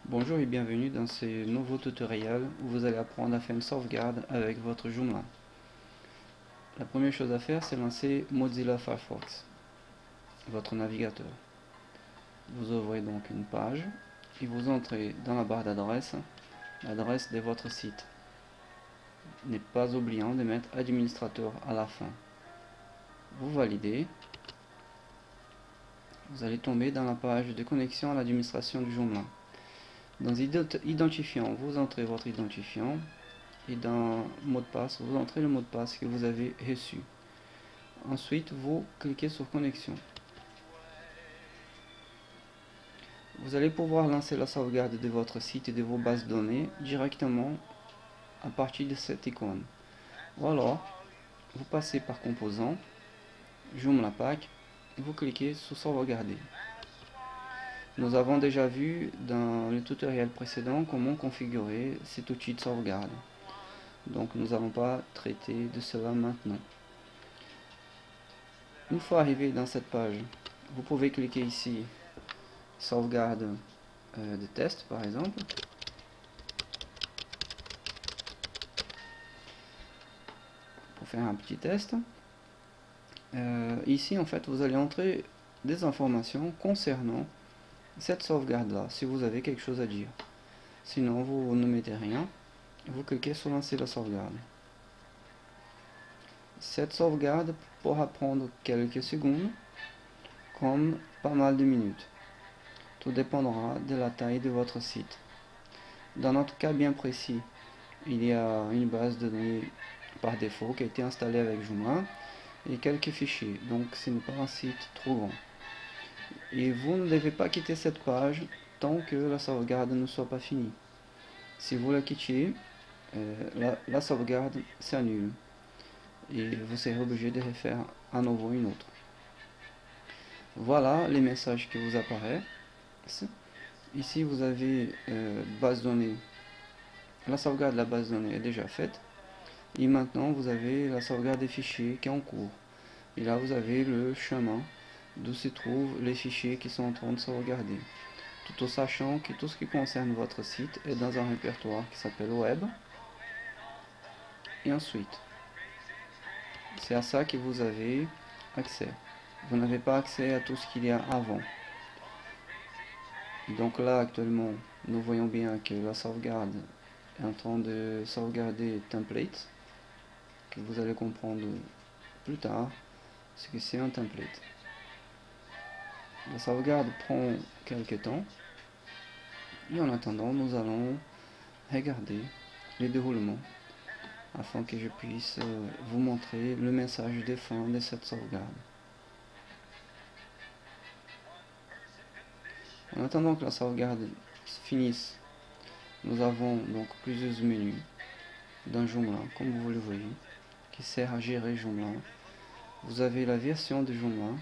Bonjour et bienvenue dans ce nouveau tutoriel où vous allez apprendre à faire une sauvegarde avec votre Joomla. La première chose à faire, c'est lancer Mozilla Firefox, votre navigateur. Vous ouvrez donc une page et vous entrez dans la barre d'adresse l'adresse de votre site. N'est pas oubliant de mettre administrateur à la fin. Vous validez. Vous allez tomber dans la page de connexion à l'administration du Joomla. Dans identifiant, vous entrez votre identifiant et dans mot de passe, vous entrez le mot de passe que vous avez reçu. Ensuite, vous cliquez sur connexion. Vous allez pouvoir lancer la sauvegarde de votre site et de vos bases de données directement à partir de cette icône. Ou alors, vous passez par composant, Joomla Pack, et vous cliquez sur sauvegarder. Nous avons déjà vu dans le tutoriel précédent comment configurer cet outil de sauvegarde. Donc nous n'allons pas traiter de cela maintenant. Une fois arrivé dans cette page, vous pouvez cliquer ici, sauvegarde de test par exemple. Pour faire un petit test. Ici en fait vous allez entrer des informations concernant cette sauvegarde là, si vous avez quelque chose à dire. Sinon vous ne mettez rien, vous cliquez sur lancer la sauvegarde. Cette sauvegarde pourra prendre quelques secondes, comme pas mal de minutes. Tout dépendra de la taille de votre site. Dans notre cas bien précis, il y a une base de données par défaut qui a été installée avec Joomla et quelques fichiers, donc ce n'est pas un site trop grand. Et vous ne devez pas quitter cette page tant que la sauvegarde ne soit pas finie. Si vous la quittez, la sauvegarde s'annule et vous serez obligé de refaire à nouveau une autre. Voilà les messages qui vous apparaissent. Ici vous avez base données. La sauvegarde de la base de données est déjà faite. Et maintenant vous avez la sauvegarde des fichiers qui est en cours. Et là vous avez le chemin d'où se trouvent les fichiers qui sont en train de sauvegarder. Tout en sachant que tout ce qui concerne votre site est dans un répertoire qui s'appelle Web. Et ensuite, c'est à ça que vous avez accès. Vous n'avez pas accès à tout ce qu'il y a avant. Donc là actuellement, nous voyons bien que la sauvegarde est en train de sauvegarder template, que vous allez comprendre plus tard ce que c'est un template. La sauvegarde prend quelques temps et en attendant nous allons regarder le déroulement afin que je puisse vous montrer le message de fin de cette sauvegarde. En attendant que la sauvegarde finisse, nous avons donc plusieurs menus dans Joomla, comme vous le voyez, qui sert à gérer Joomla. Vous avez la version de Joomla,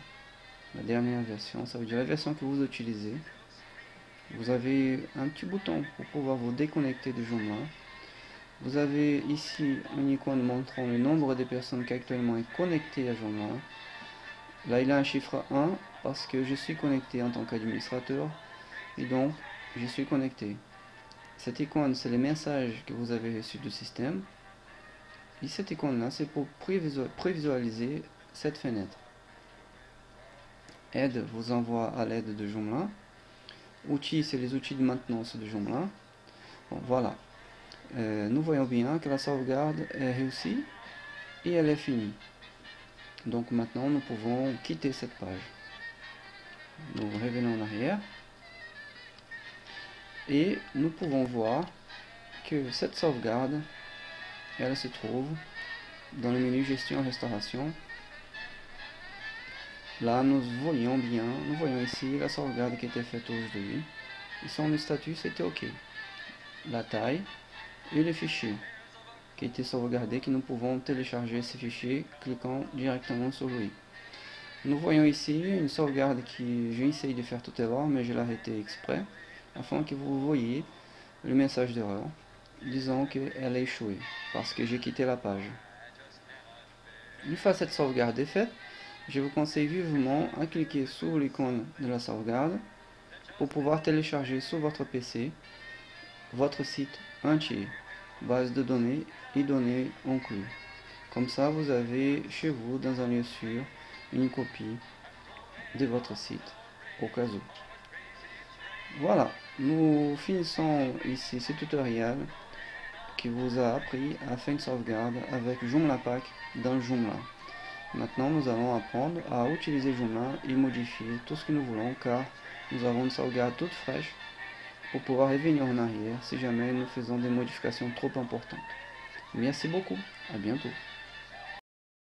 la dernière version, ça veut dire la version que vous utilisez. Vous avez un petit bouton pour pouvoir vous déconnecter de Joomla. Vous avez ici une icône montrant le nombre de personnes qui actuellement est connectées à Joomla. Là il y a un chiffre 1 parce que je suis connecté en tant qu'administrateur et donc je suis connecté. Cette icône c'est les messages que vous avez reçus du système. Et cette icône là c'est pour prévisualiser cette fenêtre. Aide vous envoie à l'aide de Joomla. Outils, c'est les outils de maintenance de Joomla. Bon, voilà. Nous voyons bien que la sauvegarde est réussie et elle est finie. Donc maintenant, nous pouvons quitter cette page. Nous revenons en arrière. Et nous pouvons voir que cette sauvegarde, elle se trouve dans le menu Gestion Restauration. Là, nous voyons ici la sauvegarde qui était faite aujourd'hui. Et son statut, c'était OK. La taille et le fichier qui a été sauvegardé, que nous pouvons télécharger ces fichiers cliquant directement sur lui. Nous voyons ici une sauvegarde qui j'ai essayé de faire tout à l'heure, mais je l'ai arrêté exprès, afin que vous voyez le message d'erreur, disant qu'elle a échoué, parce que j'ai quitté la page. Une fois cette sauvegarde est faite, je vous conseille vivement à cliquer sur l'icône de la sauvegarde pour pouvoir télécharger sur votre PC votre site entier, base de données et données inclus. Comme ça, vous avez chez vous, dans un lieu sûr, une copie de votre site au cas où. Voilà, nous finissons ici ce tutoriel qui vous a appris à faire une sauvegarde avec Joomla Pack dans Joomla. Maintenant, nous allons apprendre à utiliser Joomla et modifier tout ce que nous voulons, car nous avons une sauvegarde toute fraîche pour pouvoir revenir en arrière si jamais nous faisons des modifications trop importantes. Merci beaucoup, à bientôt.